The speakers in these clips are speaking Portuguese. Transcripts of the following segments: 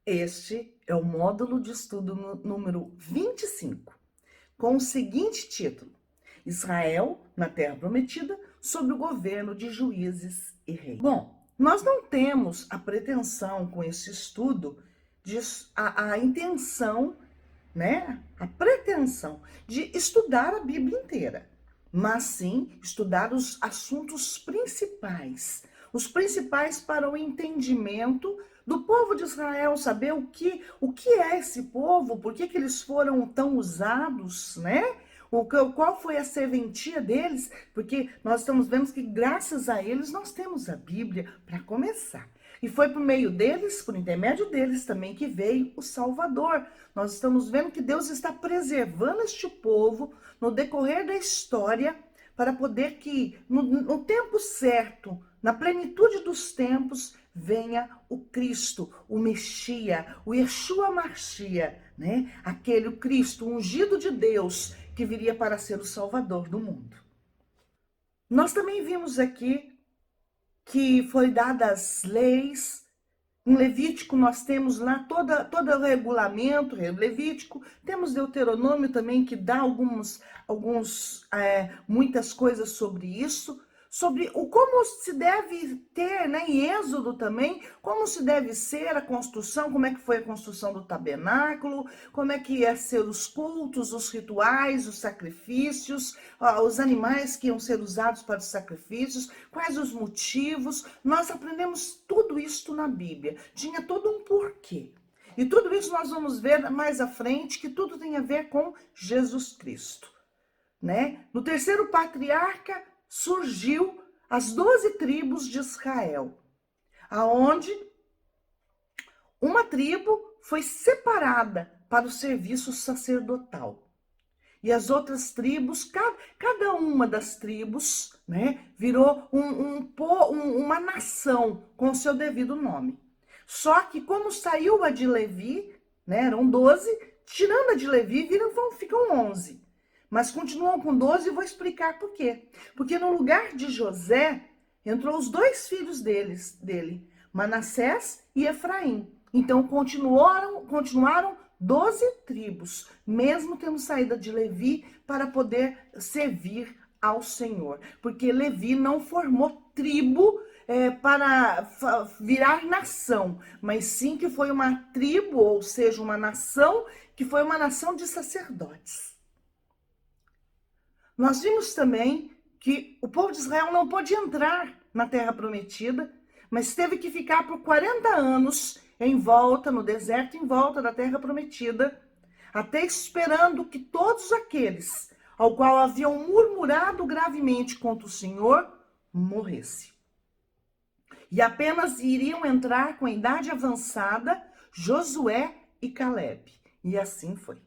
Este é o módulo de estudo número 25, com o seguinte título: Israel na Terra Prometida, sob o governo de juízes e reis. Bom, nós não temos a pretensão com esse estudo, a intenção, né? A pretensão de estudar a Bíblia inteira, mas sim estudar os assuntos principais, os principais para o entendimento do povo de Israel, saber o que é esse povo, por que eles foram tão usados, né? Qual foi a serventia deles, porque nós estamos vendo que graças a eles nós temos a Bíblia para começar. E foi por meio deles, por intermédio deles também, que veio o Salvador. Nós estamos vendo que Deus está preservando este povo no decorrer da história para poder que, no tempo certo, na plenitude dos tempos, venha o Cristo, o Messias, o Yeshua Mashiach, né? Aquele o Cristo ungido de Deus que viria para ser o Salvador do mundo. Nós também vimos aqui que foi dadas leis. Em Levítico nós temos lá todo o regulamento levítico, temos Deuteronômio também que dá muitas coisas sobre isso, sobre como se deve ter, né, em Êxodo também, como se deve ser a construção, como é que foi a construção do tabernáculo, como é que ia ser os cultos, os rituais, os sacrifícios, os animais que iam ser usados para os sacrifícios, quais os motivos. Nós aprendemos tudo isso na Bíblia, tinha todo um porquê. E tudo isso nós vamos ver mais à frente, que tudo tem a ver com Jesus Cristo, né? No terceiro patriarca surgiu as 12 tribos de Israel, aonde uma tribo foi separada para o serviço sacerdotal. E as outras tribos, cada uma das tribos, né, virou uma nação com seu devido nome. Só que como saiu a de Levi, né, eram 12, tirando a de Levi, ficam 11. Mas continuam com 12 e vou explicar por quê. Porque no lugar de José, entrou os dois filhos dele, Manassés e Efraim. Então continuaram 12 tribos, mesmo tendo saído de Levi para poder servir ao Senhor. Porque Levi não formou tribo para virar nação, mas sim que foi uma tribo, ou seja, uma nação, que foi uma nação de sacerdotes. Nós vimos também que o povo de Israel não pôde entrar na Terra Prometida, mas teve que ficar por 40 anos em volta, no deserto, em volta da Terra Prometida, até esperando que todos aqueles ao qual haviam murmurado gravemente contra o Senhor morresse. E apenas iriam entrar com a idade avançada Josué e Caleb. E assim foi.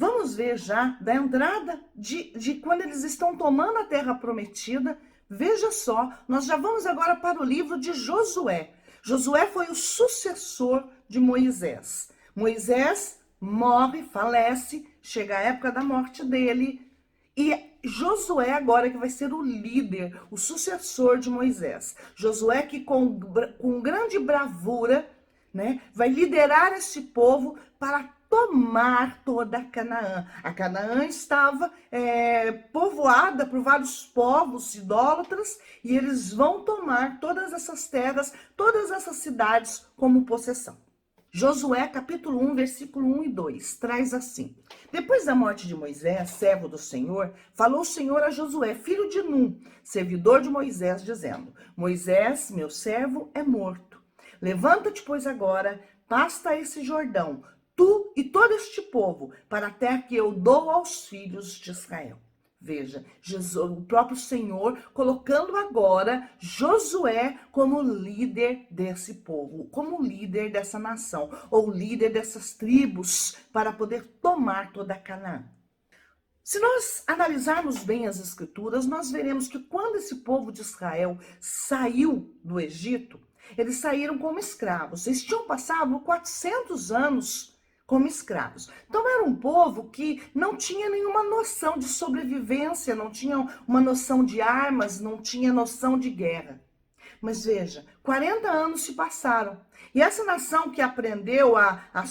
Vamos ver já da entrada de quando eles estão tomando a Terra Prometida. Veja só, nós já vamos agora para o livro de Josué. Josué foi o sucessor de Moisés. Moisés morre, falece, chega a época da morte dele. E Josué agora que vai ser o líder, o sucessor de Moisés. Josué que com grande bravura, né, vai liderar esse povo para tomar toda Canaã. A Canaã estava povoada por vários povos idólatras e eles vão tomar todas essas terras, todas essas cidades como possessão. Josué capítulo 1, versículo 1 e 2, traz assim: Depois da morte de Moisés, servo do Senhor, falou o Senhor a Josué, filho de Num, servidor de Moisés, dizendo: Moisés, meu servo, é morto. Levanta-te, pois, agora, pasta esse Jordão, tu e todo este povo, para a terra que eu dou aos filhos de Israel. Veja, Jesus, o próprio Senhor colocando agora Josué como líder desse povo, como líder dessa nação, ou líder dessas tribos, para poder tomar toda a Canaã. Se nós analisarmos bem as escrituras, nós veremos que quando esse povo de Israel saiu do Egito, eles saíram como escravos. Eles tinham passado 400 anos como escravos. Então era um povo que não tinha nenhuma noção de sobrevivência, não tinha uma noção de armas, não tinha noção de guerra. Mas veja, 40 anos se passaram. E essa nação que aprendeu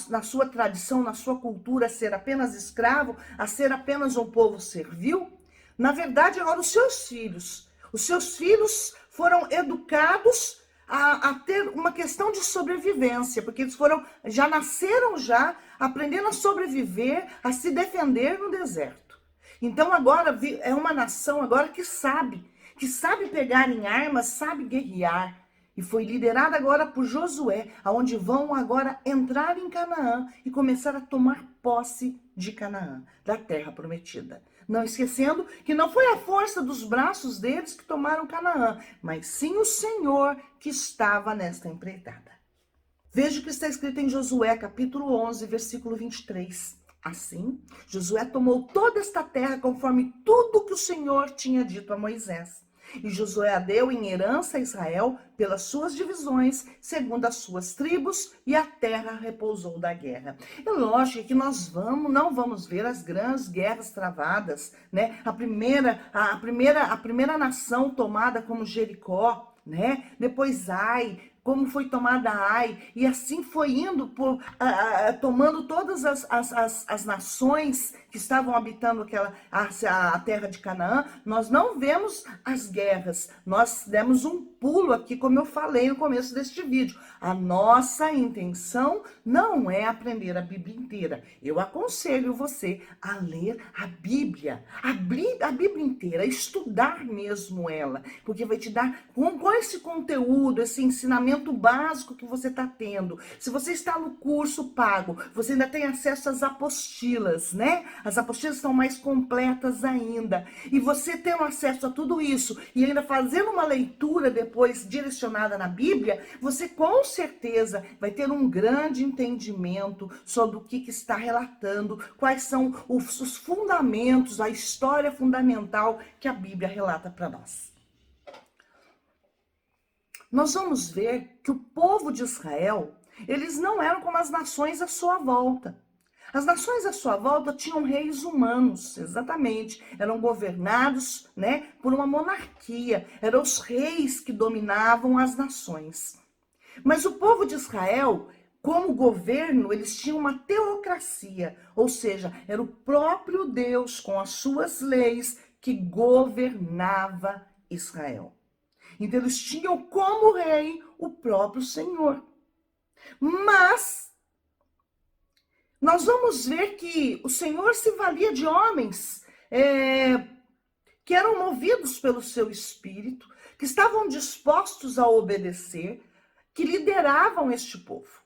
na sua tradição, na sua cultura, a ser apenas escravo, a ser apenas um povo servil, na verdade, agora os seus filhos foram educados a ter uma questão de sobrevivência, porque eles já nasceram aprendendo a sobreviver, a se defender no deserto. Então agora é uma nação agora que sabe pegar em armas, sabe guerrear. E foi liderada agora por Josué, aonde vão agora entrar em Canaã e começar a tomar posse de Canaã, da terra prometida. Não esquecendo que não foi a força dos braços deles que tomaram Canaã, mas sim o Senhor que estava nesta empreitada. Veja o que está escrito em Josué, capítulo 11, versículo 23. Assim, Josué tomou toda esta terra conforme tudo que o Senhor tinha dito a Moisés. E Josué a deu em herança a Israel pelas suas divisões, segundo as suas tribos, e a terra repousou da guerra. É lógico que nós não vamos ver as grandes guerras travadas, né? A primeira nação tomada como Jericó, né? Depois Ai, como foi tomada Ai, e assim foi indo tomando todas as nações que estavam habitando a terra de Canaã. Nós não vemos as guerras, nós demos um pulo aqui, como eu falei no começo deste vídeo. A nossa intenção não é aprender a Bíblia inteira. Eu aconselho você a ler a Bíblia, a Bíblia inteira, estudar mesmo ela, porque vai te dar, com esse conteúdo, esse ensinamento básico que você está tendo. Se você está no curso pago, você ainda tem acesso às apostilas, né? As apostilas estão mais completas ainda. E você tendo acesso a tudo isso e ainda fazendo uma leitura depois direcionada na Bíblia, você com certeza vai ter um grande entendimento sobre o que está relatando, quais são os fundamentos, a história fundamental que a Bíblia relata para nós. Nós vamos ver que o povo de Israel, eles não eram como as nações à sua volta. As nações à sua volta tinham reis humanos, exatamente. Eram governados, né, por uma monarquia. Eram os reis que dominavam as nações. Mas o povo de Israel, como governo, eles tinham uma teocracia. Ou seja, era o próprio Deus, com as suas leis, que governava Israel. Então eles tinham como rei o próprio Senhor. Mas nós vamos ver que o Senhor se valia de homens que eram movidos pelo seu espírito, que estavam dispostos a obedecer, que lideravam este povo.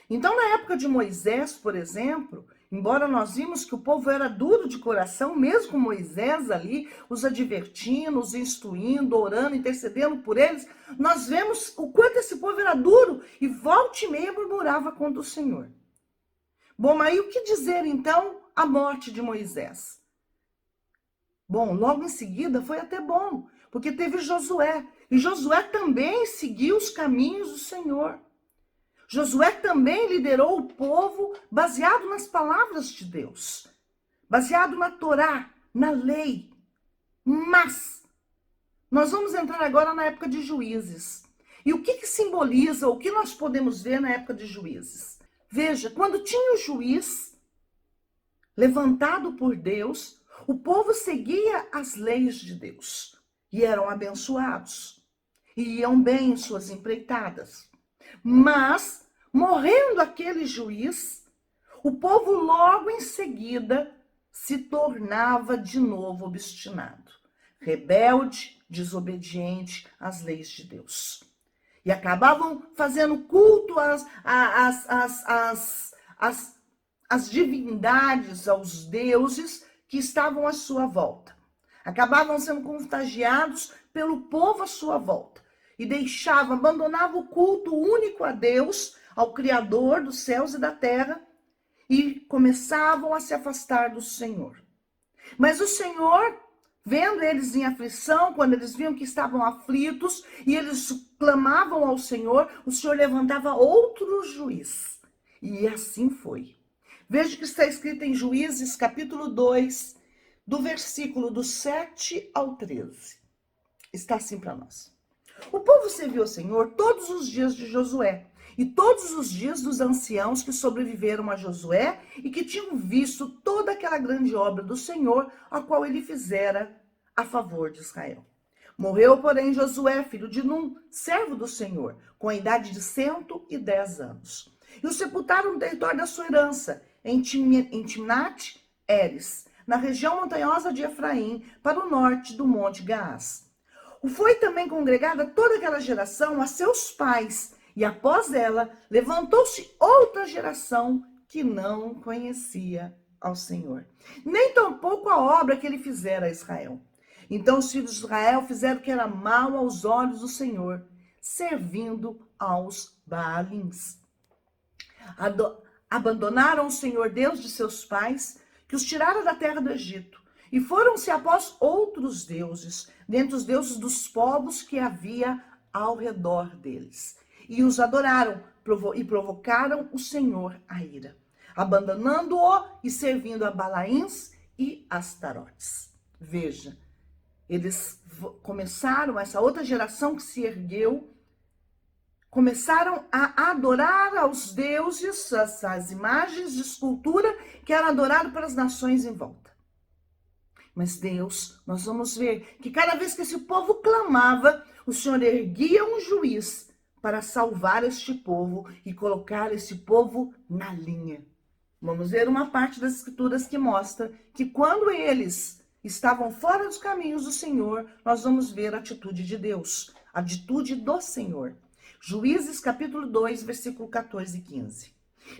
Então, na época de Moisés, por exemplo, embora nós vimos que o povo era duro de coração, mesmo com Moisés ali, os advertindo, os instruindo, orando, intercedendo por eles, nós vemos o quanto esse povo era duro e volta e meia murmurava contra o Senhor. Bom, mas aí o que dizer então a morte de Moisés? Bom, logo em seguida foi até bom, porque teve Josué, e Josué também seguiu os caminhos do Senhor. Josué também liderou o povo baseado nas palavras de Deus, baseado na Torá, na lei. Mas nós vamos entrar agora na época de Juízes. E o que simboliza, o que nós podemos ver na época de Juízes? Veja, quando tinha o juiz levantado por Deus, o povo seguia as leis de Deus e eram abençoados e iam bem em suas empreitadas. Mas, morrendo aquele juiz, o povo logo em seguida se tornava de novo obstinado, rebelde, desobediente às leis de Deus. E acabavam fazendo culto às divindades, aos deuses que estavam à sua volta. Acabavam sendo contagiados pelo povo à sua volta. E abandonavam o culto único a Deus, ao Criador dos céus e da terra, e começavam a se afastar do Senhor. Mas o Senhor, vendo eles em aflição, quando eles viam que estavam aflitos, e eles clamavam ao Senhor, o Senhor levantava outro juiz. E assim foi. Veja o que está escrito em Juízes, capítulo 2, do versículo do 7 ao 13. Está assim para nós. O povo serviu ao Senhor todos os dias de Josué e todos os dias dos anciãos que sobreviveram a Josué e que tinham visto toda aquela grande obra do Senhor, a qual ele fizera a favor de Israel. Morreu, porém, Josué, filho de Num, servo do Senhor, com a idade de 110 anos. E o sepultaram no território da sua herança, em Timnat-Heres, na região montanhosa de Efraim, para o norte do monte Gaás. Foi também congregada toda aquela geração a seus pais, e após ela levantou-se outra geração que não conhecia ao Senhor, nem tampouco a obra que ele fizera a Israel. Então os filhos de Israel fizeram o que era mal aos olhos do Senhor, servindo aos Baalins. Abandonaram o Senhor Deus de seus pais, que os tirara da terra do Egito, e foram-se após outros deuses, dentre os deuses dos povos que havia ao redor deles. E os adoraram e provocaram o Senhor a ira, abandonando-o e servindo a Balaíns e Astarotes. Veja, eles começaram, essa outra geração que se ergueu, começaram a adorar aos deuses, as imagens de escultura que eram adoradas pelas nações em volta. Mas Deus, nós vamos ver que cada vez que esse povo clamava, o Senhor erguia um juiz para salvar este povo e colocar esse povo na linha. Vamos ver uma parte das escrituras que mostra que quando eles estavam fora dos caminhos do Senhor, nós vamos ver a atitude de Deus, a atitude do Senhor. Juízes capítulo 2, versículo 14 e 15.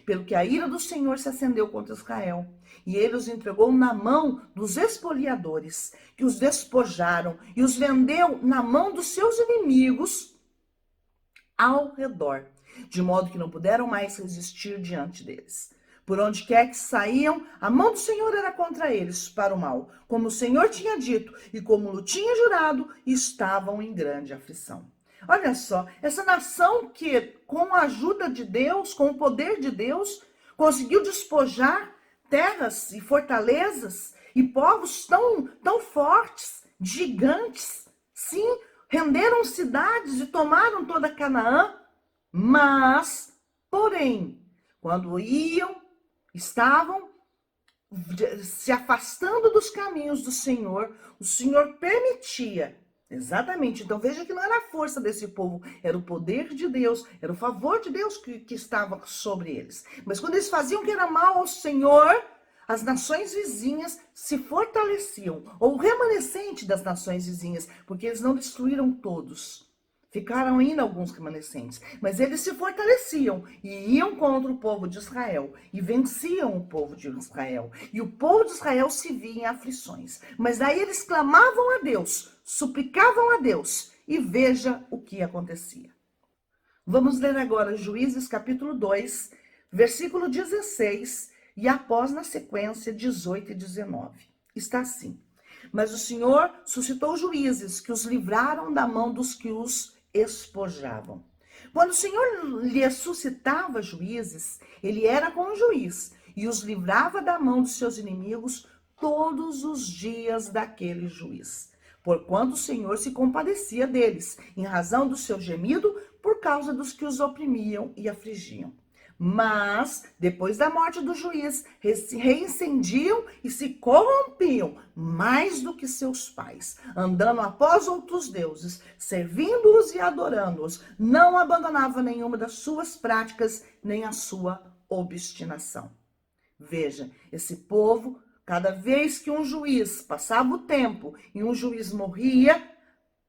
Pelo que a ira do Senhor se acendeu contra Israel, e ele os entregou na mão dos espoliadores, que os despojaram e os vendeu na mão dos seus inimigos ao redor, de modo que não puderam mais resistir diante deles. Por onde quer que saíam, a mão do Senhor era contra eles para o mal, como o Senhor tinha dito e como o tinha jurado, estavam em grande aflição. Olha só, essa nação que, com a ajuda de Deus, com o poder de Deus, conseguiu despojar terras e fortalezas e povos tão fortes, gigantes. Sim, renderam cidades e tomaram toda Canaã, mas, porém, quando estavam se afastando dos caminhos do Senhor, o Senhor permitia. Exatamente. Então veja que não era a força desse povo, era o poder de Deus, era o favor de Deus que estava sobre eles. Mas quando eles faziam o que era mal ao Senhor, as nações vizinhas se fortaleciam, ou o remanescente das nações vizinhas, porque eles não destruíram todos. Ficaram ainda alguns remanescentes, mas eles se fortaleciam e iam contra o povo de Israel e venciam o povo de Israel. E o povo de Israel se via em aflições. Mas daí eles clamavam a Deus, suplicavam a Deus e veja o que acontecia. Vamos ler agora Juízes capítulo 2, versículo 16 e após na sequência 18 e 19. Está assim: mas o Senhor suscitou juízes que os livraram da mão dos que os espojavam. Quando o Senhor lhe suscitava juízes, ele era como um juiz e os livrava da mão dos seus inimigos todos os dias daquele juiz. Porquanto o Senhor se compadecia deles, em razão do seu gemido, por causa dos que os oprimiam e afligiam. Mas, depois da morte do juiz, se reincendiam e se corrompiam mais do que seus pais, andando após outros deuses, servindo-os e adorando-os. Não abandonava nenhuma das suas práticas, nem a sua obstinação. Veja, esse povo, cada vez que um juiz passava o tempo e um juiz morria,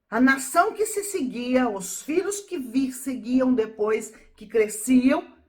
a nação que se seguia, os filhos que seguiam depois, que cresciam,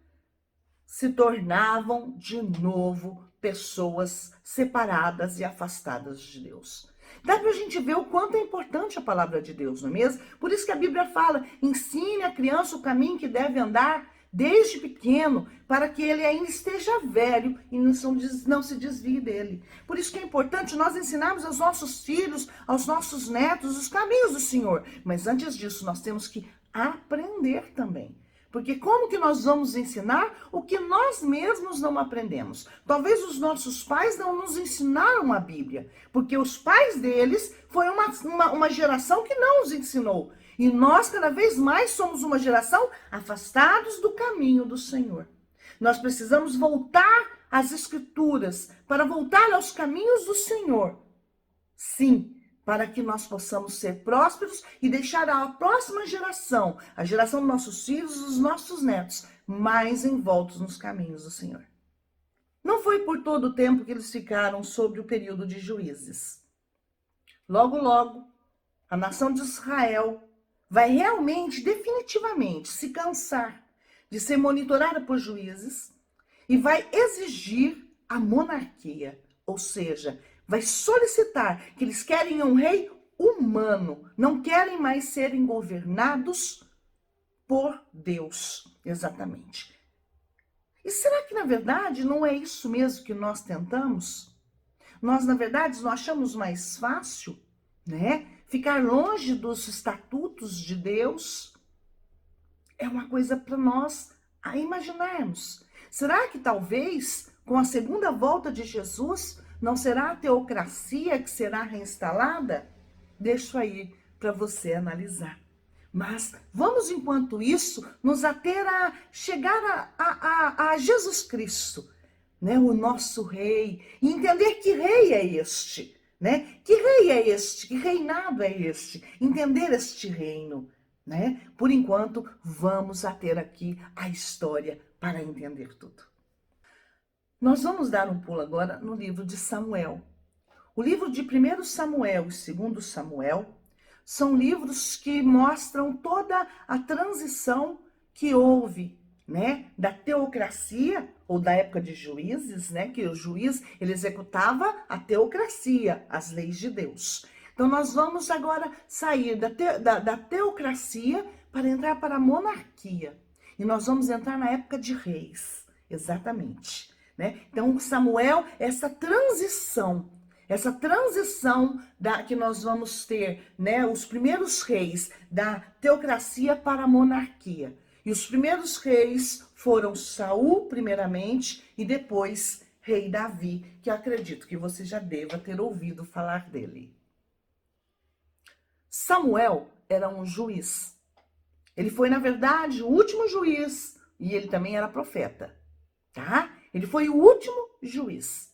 se tornavam de novo pessoas separadas e afastadas de Deus. Dá para a gente ver o quanto é importante a palavra de Deus, não é mesmo? Por isso que a Bíblia fala, ensine a criança o caminho que deve andar desde pequeno, para que ele ainda esteja velho e não se desvie dele. Por isso que é importante nós ensinarmos aos nossos filhos, aos nossos netos, os caminhos do Senhor. Mas antes disso, nós temos que aprender também. Porque como que nós vamos ensinar o que nós mesmos não aprendemos? Talvez os nossos pais não nos ensinaram a Bíblia, porque os pais deles foi uma geração que não os ensinou. E nós, cada vez mais, somos uma geração afastados do caminho do Senhor. Nós precisamos voltar às Escrituras, para voltar aos caminhos do Senhor. Sim, para que nós possamos ser prósperos e deixar a próxima geração, a geração dos nossos filhos e dos nossos netos, mais envoltos nos caminhos do Senhor. Não foi por todo o tempo que eles ficaram sobre o período de juízes. Logo, logo, a nação de Israel vai realmente, definitivamente, se cansar de ser monitorada por juízes e vai exigir a monarquia, ou seja, vai solicitar que eles querem um rei humano, não querem mais serem governados por Deus, exatamente. E será que, na verdade, não é isso mesmo que nós tentamos? Nós, na verdade, não achamos mais fácil, né? Ficar longe dos estatutos de Deus é uma coisa para nós a imaginarmos. Será que talvez, com a segunda volta de Jesus, não será a teocracia que será reinstalada? Deixo aí para você analisar. Mas vamos, enquanto isso, nos ater a chegar a Jesus Cristo, né? O nosso rei, e entender que rei é este, né? Que rei é este? Que reinado é este? Entender este reino, né? Por enquanto, vamos ater aqui a história para entender tudo. Nós vamos dar um pulo agora no livro de Samuel. O livro de 1 Samuel e 2 Samuel são livros que mostram toda a transição que houve, né, da teocracia, ou da época de juízes, né, que o juiz ele executava a teocracia, as leis de Deus. Então nós vamos agora sair da teocracia para entrar para a monarquia. E nós vamos entrar na época de reis, exatamente. Né? Então Samuel, essa transição que nós vamos ter, né, os primeiros reis da teocracia para a monarquia. E os primeiros reis foram Saul, primeiramente, e depois rei Davi, que eu acredito que você já deva ter ouvido falar dele. Samuel era um juiz. Ele foi, na verdade, o último juiz, e ele também era profeta, tá? Ele foi o último juiz.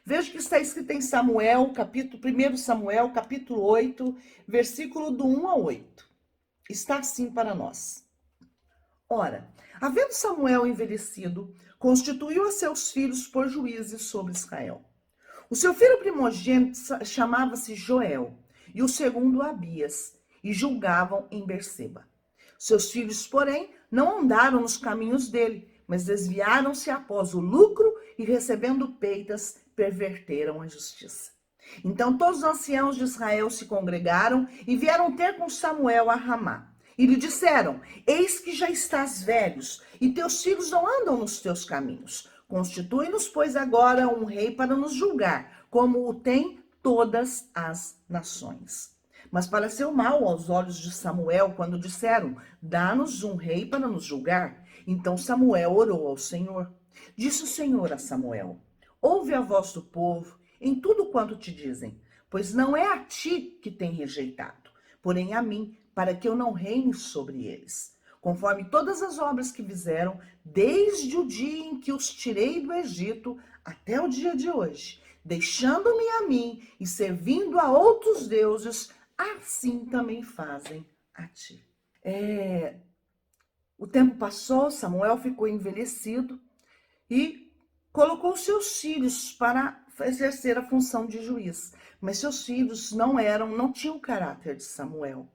Veja que está escrito em Samuel, 1 Samuel, capítulo 8, versículo do 1 ao 8. Está assim para nós. Ora, havendo Samuel envelhecido, constituiu a seus filhos por juízes sobre Israel. O seu filho primogênito chamava-se Joel, e o segundo Abias, e julgavam em Berseba. Seus filhos, porém, não andaram nos caminhos dele, mas desviaram-se após o lucro e, recebendo peitas, perverteram a justiça. Então todos os anciãos de Israel se congregaram e vieram ter com Samuel a Ramá. E lhe disseram: eis que já estás velhos, e teus filhos não andam nos teus caminhos. Constitui-nos, pois, agora um rei para nos julgar, como o tem todas as nações. Mas pareceu mal aos olhos de Samuel quando disseram: dá-nos um rei para nos julgar. Então Samuel orou ao Senhor. Disse o Senhor a Samuel: ouve a voz do povo em tudo quanto te dizem, pois não é a ti que tem rejeitado, porém a mim, para que eu não reine sobre eles, conforme todas as obras que fizeram, desde o dia em que os tirei do Egito até o dia de hoje, deixando-me a mim e servindo a outros deuses, assim também fazem a ti. O tempo passou, Samuel ficou envelhecido e colocou seus filhos para exercer a função de juiz. Mas seus filhos não tinham o caráter de Samuel.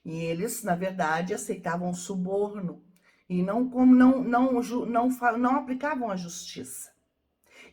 E eles, na verdade, aceitavam suborno e não aplicavam a justiça.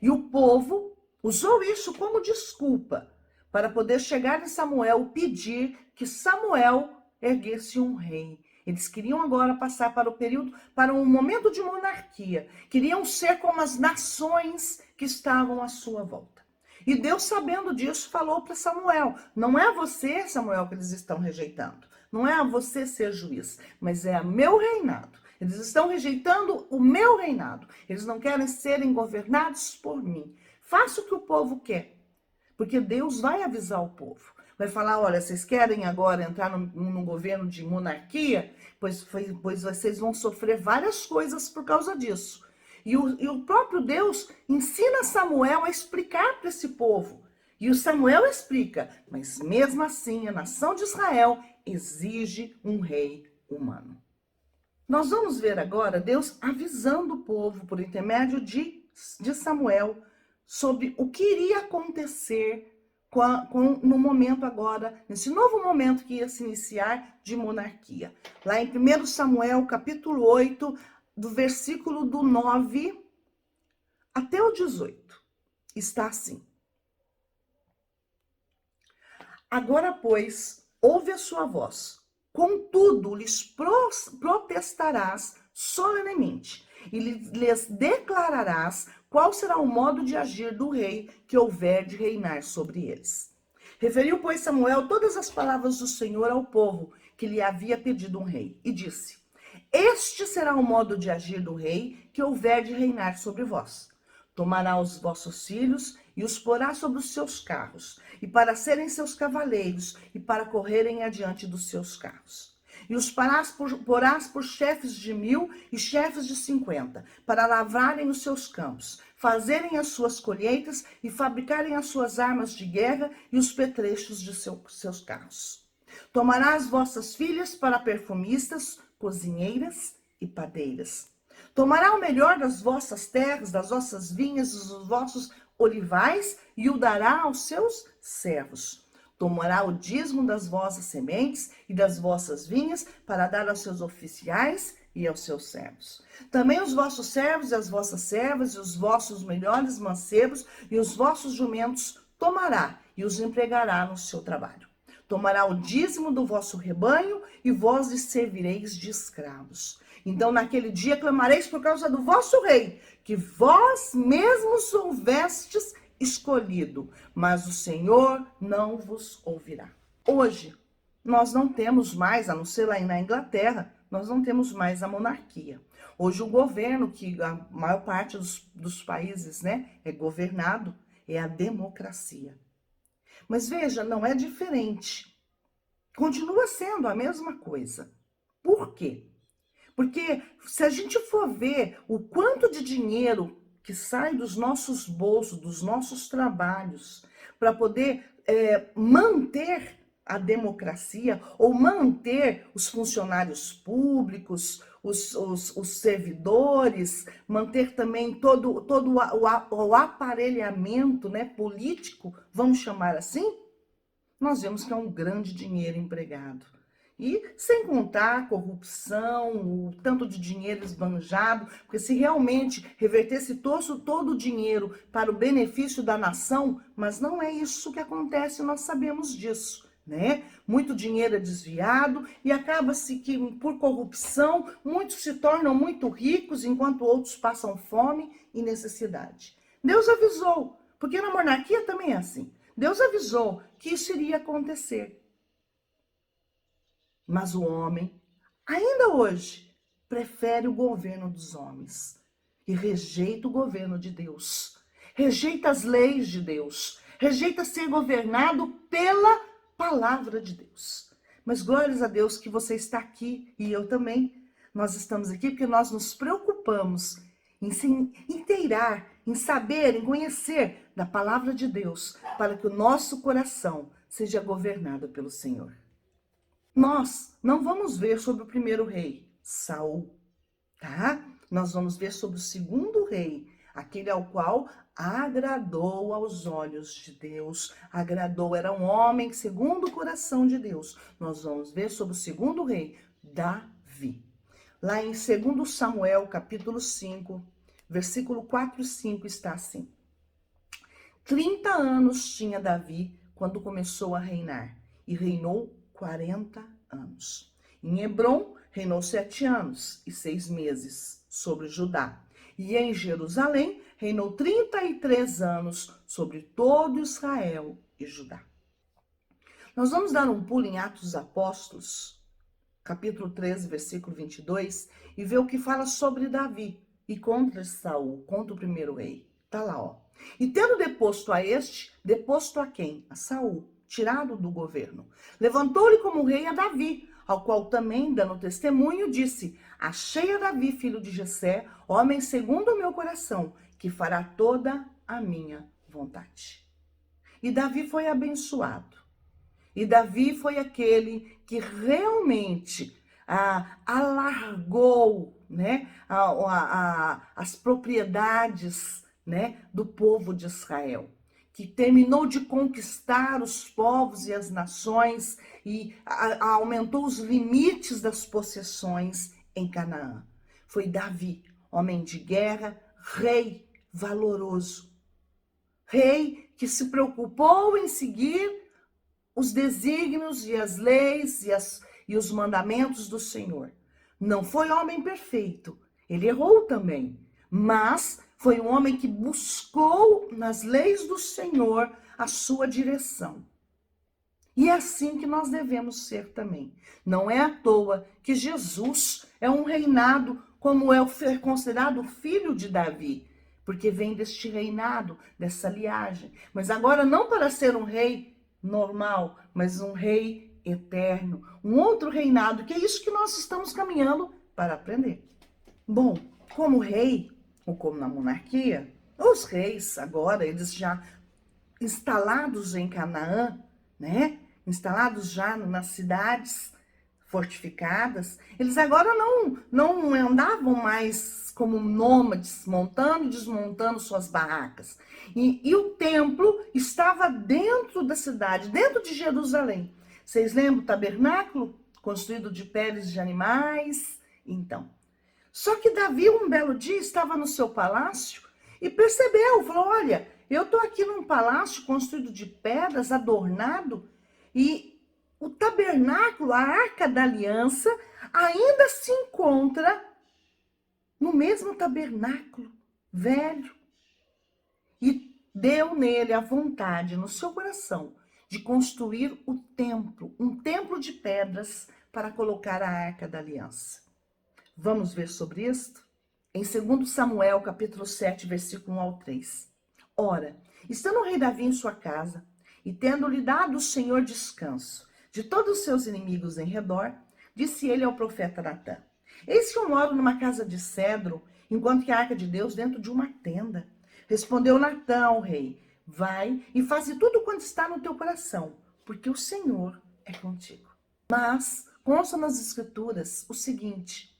E o povo usou isso como desculpa para poder chegar em Samuel e pedir que Samuel erguesse um rei. Eles queriam agora passar para um momento de monarquia. Queriam ser como as nações que estavam à sua volta. E Deus, sabendo disso, falou para Samuel: não é você, Samuel, que eles estão rejeitando. Não é a você ser juiz, mas é a meu reinado. Eles estão rejeitando o meu reinado. Eles não querem serem governados por mim. Faça o que o povo quer, porque Deus vai avisar o povo. Vai falar, olha, vocês querem agora entrar num governo de monarquia? Pois vocês vão sofrer várias coisas por causa disso. E o próprio Deus ensina Samuel a explicar para esse povo. E o Samuel explica, mas mesmo assim a nação de Israel exige um rei humano. Nós vamos ver agora Deus avisando o povo por intermédio de Samuel sobre o que iria acontecer no momento agora, nesse novo momento que ia se iniciar de monarquia. Lá em 1 Samuel, capítulo 8, do versículo do 9 até o 18, está assim. Agora, pois, ouve a sua voz, contudo lhes protestarás solenemente, e lhes declararás qual será o modo de agir do rei que houver de reinar sobre eles. Referiu, pois, Samuel todas as palavras do Senhor ao povo, que lhe havia pedido um rei, e disse: Este será o modo de agir do rei que houver de reinar sobre vós. Tomará os vossos filhos e os porá sobre os seus carros, e para serem seus cavaleiros, e para correrem adiante dos seus carros. E os porás por chefes de 1000 e chefes de 50, para lavrarem os seus campos, fazerem as suas colheitas e fabricarem as suas armas de guerra e os petrechos de seus carros. Tomará as vossas filhas para perfumistas, cozinheiras e padeiras. Tomará o melhor das vossas terras, das vossas vinhas, dos vossos olivais, e o dará aos seus servos. Tomará o dízimo das vossas sementes e das vossas vinhas, para dar aos seus oficiais e aos seus servos. Também os vossos servos e as vossas servas, e os vossos melhores mancebos e os vossos jumentos tomará, e os empregará no seu trabalho. Tomará o dízimo do vosso rebanho, e vós lhe servireis de escravos. Então, naquele dia, clamareis por causa do vosso rei, que vós mesmos houvestes escolhido, mas o Senhor não vos ouvirá. Hoje, nós não temos mais, a não ser lá na Inglaterra, nós não temos mais a monarquia. Hoje, o governo, que a maior parte dos países, né, é governado, é a democracia. Mas veja, não é diferente. Continua sendo a mesma coisa. Por quê? Porque se a gente for ver o quanto de dinheiro que sai dos nossos bolsos, dos nossos trabalhos, para poder manter a democracia ou manter os funcionários públicos, os servidores, manter também todo o aparelhamento, né, político, vamos chamar assim, nós vemos que é um grande dinheiro empregado. E sem contar a corrupção, o tanto de dinheiro esbanjado, porque se realmente revertesse todo o dinheiro para o benefício da nação, mas não é isso que acontece, nós sabemos disso, né? Muito dinheiro é desviado e acaba-se que por corrupção muitos se tornam muito ricos enquanto outros passam fome e necessidade. Deus avisou, porque na monarquia também é assim. Deus avisou que isso iria acontecer. Mas o homem, ainda hoje, prefere o governo dos homens e rejeita o governo de Deus, rejeita as leis de Deus, rejeita ser governado pela palavra de Deus. Mas glórias a Deus que você está aqui e eu também. Nós estamos aqui porque nós nos preocupamos em se inteirar, em saber, em conhecer da palavra de Deus, para que o nosso coração seja governado pelo Senhor. Nós não vamos ver sobre o primeiro rei, Saul, tá? Nós vamos ver sobre o segundo rei, aquele ao qual agradou aos olhos de Deus, era um homem segundo o coração de Deus. Nós vamos ver sobre o segundo rei, Davi. Lá em 2 Samuel, capítulo 5, versículo 4 e 5 está assim. 30 anos tinha Davi quando começou a reinar, e reinou 40 anos. Em Hebrom, reinou 7 anos e 6 meses sobre Judá. E em Jerusalém, reinou 33 anos sobre todo Israel e Judá. Nós vamos dar um pulo em Atos dos Apóstolos, capítulo 13, versículo 22, e ver o que fala sobre Davi e contra Saul, contra o primeiro rei. Tá lá, ó. E tendo deposto a este, deposto a quem? A Saul. tirado do governo. Levantou-lhe como rei a Davi, ao qual também, dando testemunho, disse: achei a Davi, filho de Jessé, homem segundo o meu coração, que fará toda a minha vontade. E Davi foi abençoado. E Davi foi aquele que realmente alargou, né, as propriedades, né, do povo de Israel, que terminou de conquistar os povos e as nações e aumentou os limites das possessões em Canaã. Foi Davi, homem de guerra, rei valoroso, rei que se preocupou em seguir os desígnios e as leis e os mandamentos do Senhor. Não foi homem perfeito, ele errou também, mas foi um homem que buscou nas leis do Senhor a sua direção. E é assim que nós devemos ser também. Não é à toa que Jesus é um reinado como é considerado o filho de Davi, porque vem deste reinado, dessa linhagem. Mas agora não para ser um rei normal, mas um rei eterno, um outro reinado, que é isso que nós estamos caminhando para aprender. Bom, como rei, ou como na monarquia, os reis agora, eles já instalados em Canaã, né? Instalados já nas cidades fortificadas, eles agora não andavam mais como nômades, montando e desmontando suas barracas. E o templo estava dentro da cidade, dentro de Jerusalém. Vocês lembram o tabernáculo? Construído de peles de animais? Então. Só que Davi, um belo dia, estava no seu palácio e percebeu, falou, olha, eu estou aqui num palácio construído de pedras, adornado, e o tabernáculo, a Arca da Aliança, ainda se encontra no mesmo tabernáculo velho. E deu nele a vontade, no seu coração, de construir o templo, um templo de pedras para colocar a Arca da Aliança. Vamos ver sobre isto? Em 2 Samuel, capítulo 7, versículo 1 ao 3. Ora, estando o rei Davi em sua casa, e tendo-lhe dado o Senhor descanso de todos os seus inimigos em redor, disse ele ao profeta Natã: eis que eu moro numa casa de cedro, enquanto que a arca de Deus dentro de uma tenda. Respondeu Natã ao rei: vai e faze tudo quanto está no teu coração, porque o Senhor é contigo. Mas consta nas escrituras o seguinte: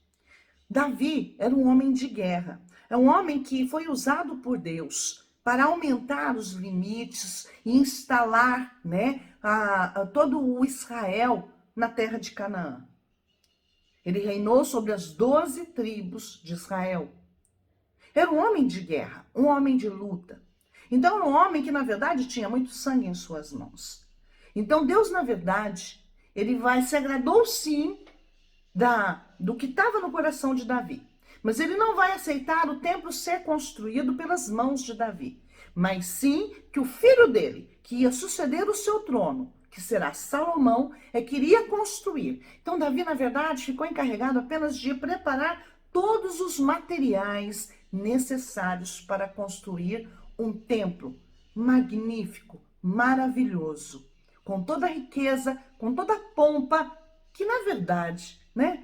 Davi era um homem de guerra, é um homem que foi usado por Deus para aumentar os limites e instalar, né, todo o Israel na terra de Canaã. Ele reinou sobre as 12 tribos de Israel. Era um homem de guerra, um homem de luta. Então, era um homem que, na verdade, tinha muito sangue em suas mãos. Então, Deus, na verdade, ele se agradou sim do que estava no coração de Davi. Mas ele não vai aceitar o templo ser construído pelas mãos de Davi, mas sim que o filho dele, que ia suceder o seu trono, que será Salomão, que iria construir. Então Davi, na verdade, ficou encarregado apenas de preparar todos os materiais necessários para construir um templo magnífico, maravilhoso, com toda a riqueza, com toda a pompa, que na verdade, né,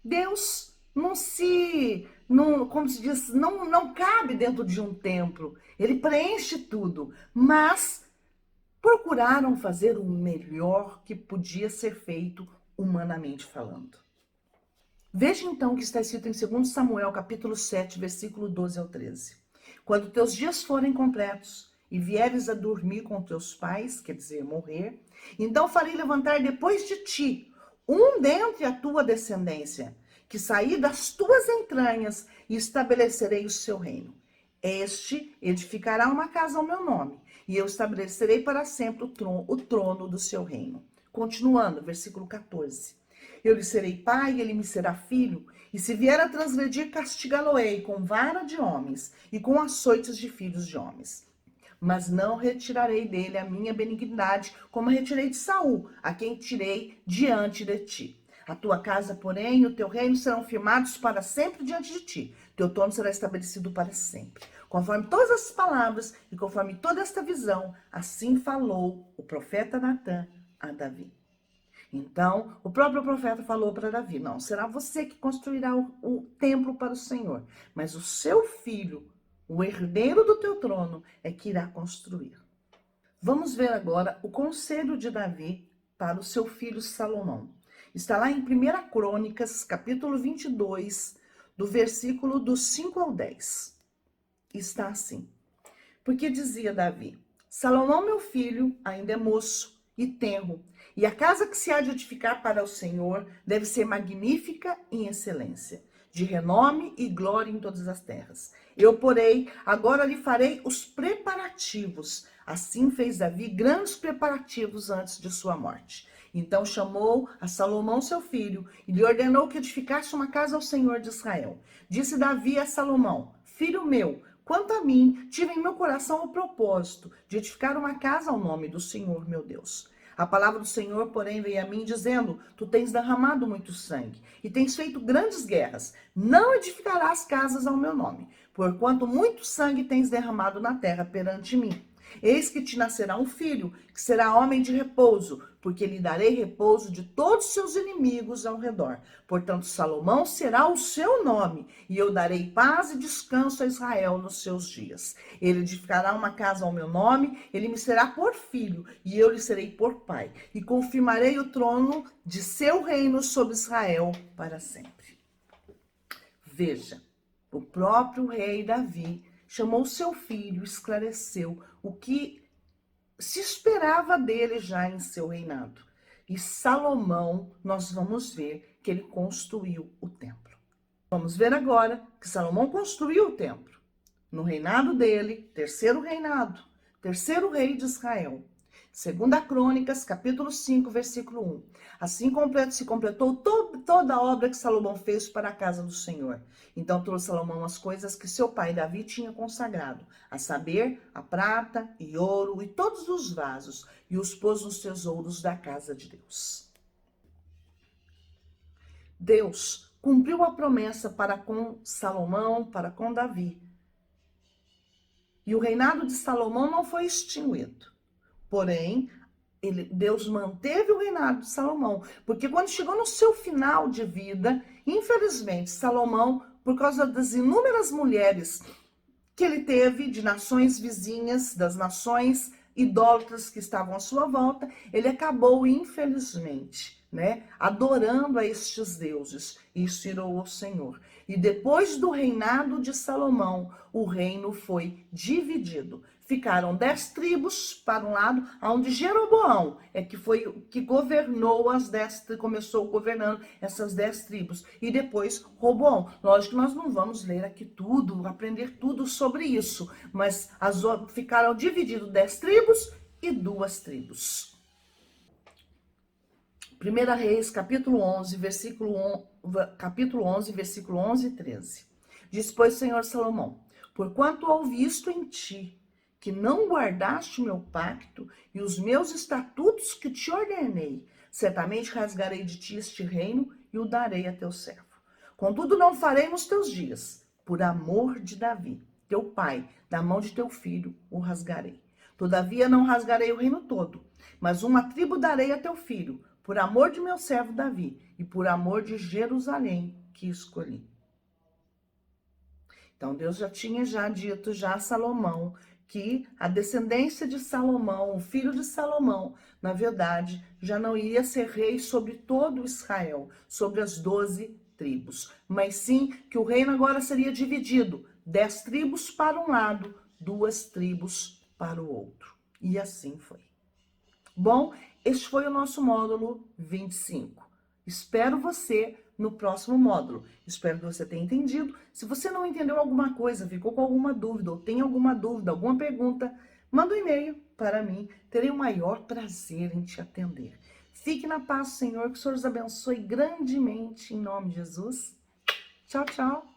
Deus como se diz, não cabe dentro de um templo. Ele preenche tudo, mas procuraram fazer o melhor que podia ser feito humanamente falando. Veja então o que está escrito em 2 Samuel, capítulo 7, versículo 12 ao 13. Quando teus dias forem completos e vieres a dormir com teus pais, quer dizer, morrer, então farei levantar depois de ti um dentre a tua descendência, que sair das tuas entranhas, e estabelecerei o seu reino. Este edificará uma casa ao meu nome, e eu estabelecerei para sempre o trono do seu reino. Continuando, versículo 14. Eu lhe serei pai, e ele me será filho, e se vier a transgredir, castigá-lo-ei com vara de homens e com açoites de filhos de homens. Mas não retirarei dele a minha benignidade, como retirei de Saul, a quem tirei diante de ti. A tua casa, porém, e o teu reino serão firmados para sempre diante de ti. Teu trono será estabelecido para sempre. Conforme todas essas palavras e conforme toda esta visão, assim falou o profeta Natã a Davi. Então, o próprio profeta falou para Davi, não, será você que construirá o templo para o Senhor, mas o seu filho, o herdeiro do teu trono, é que irá construir. Vamos ver agora o conselho de Davi para o seu filho Salomão. Está lá em 1 Crônicas, capítulo 22, do versículo dos 5 ao 10. Está assim. Porque dizia Davi, Salomão, meu filho, ainda é moço e tenro, e a casa que se há de edificar para o Senhor deve ser magnífica em excelência, de renome e glória em todas as terras. Eu, porém, agora lhe farei os preparativos. Assim fez Davi grandes preparativos antes de sua morte. Então chamou a Salomão, seu filho, e lhe ordenou que edificasse uma casa ao Senhor de Israel. Disse Davi a Salomão, filho meu, quanto a mim, tive em meu coração o propósito de edificar uma casa ao nome do Senhor, meu Deus. A palavra do Senhor, porém, veio a mim dizendo, tu tens derramado muito sangue e tens feito grandes guerras. Não edificarás casas ao meu nome, porquanto muito sangue tens derramado na terra perante mim. Eis que te nascerá um filho, que será homem de repouso, porque lhe darei repouso de todos os seus inimigos ao redor. Portanto, Salomão será o seu nome, e eu darei paz e descanso a Israel nos seus dias. Ele edificará uma casa ao meu nome, ele me será por filho, e eu lhe serei por pai. E confirmarei o trono de seu reino sobre Israel para sempre. Veja, o próprio rei Davi chamou seu filho, esclareceu o que se esperava dele já em seu reinado. E Salomão, nós vamos ver que ele construiu o templo. Vamos ver agora que Salomão construiu o templo. No reinado dele, terceiro reinado, terceiro rei de Israel. 2 Crônicas, capítulo 5, versículo 1. Assim se completou toda a obra que Salomão fez para a casa do Senhor. Então trouxe Salomão as coisas que seu pai Davi tinha consagrado, a saber, a prata e ouro e todos os vasos, e os pôs nos tesouros da casa de Deus. Deus cumpriu a promessa para com Salomão, para com Davi. E o reinado de Salomão não foi extinguido. Porém, Deus manteve o reinado de Salomão, porque quando chegou no seu final de vida, infelizmente, Salomão, por causa das inúmeras mulheres que ele teve de nações vizinhas, das nações idólatras que estavam à sua volta, ele acabou, infelizmente, adorando a estes deuses. Isso irou ao Senhor. E depois do reinado de Salomão, o reino foi dividido. Ficaram 10 tribos para um lado, onde Jeroboão que governou começou governando essas 10 tribos. E depois Roboão. Lógico que nós não vamos ler aqui tudo, aprender tudo sobre isso, mas ficaram divididos 10 tribos e 2 tribos. 1 Reis, capítulo 11, versículo 11 e 13. Diz, pois, Senhor Salomão, porquanto ouvi isto em ti, que não guardaste o meu pacto e os meus estatutos que te ordenei, certamente rasgarei de ti este reino e o darei a teu servo. Contudo, não farei nos teus dias, por amor de Davi, teu pai, da mão de teu filho, o rasgarei. Todavia, não rasgarei o reino todo, mas uma tribo darei a teu filho, por amor de meu servo Davi e por amor de Jerusalém que escolhi. Então, Deus já tinha dito a Salomão que a descendência de Salomão, o filho de Salomão, na verdade, já não iria ser rei sobre todo Israel, sobre as 12 tribos, mas sim que o reino agora seria dividido, 10 tribos para um lado, 2 tribos para o outro. E assim foi. Bom, este foi o nosso módulo 25. Espero você no próximo módulo. Espero que você tenha entendido. Se você não entendeu alguma coisa, ficou com alguma dúvida, ou tem alguma dúvida, alguma pergunta, manda um e-mail para mim. Terei o maior prazer em te atender. Fique na paz do Senhor, que o Senhor os abençoe grandemente, em nome de Jesus. Tchau, tchau.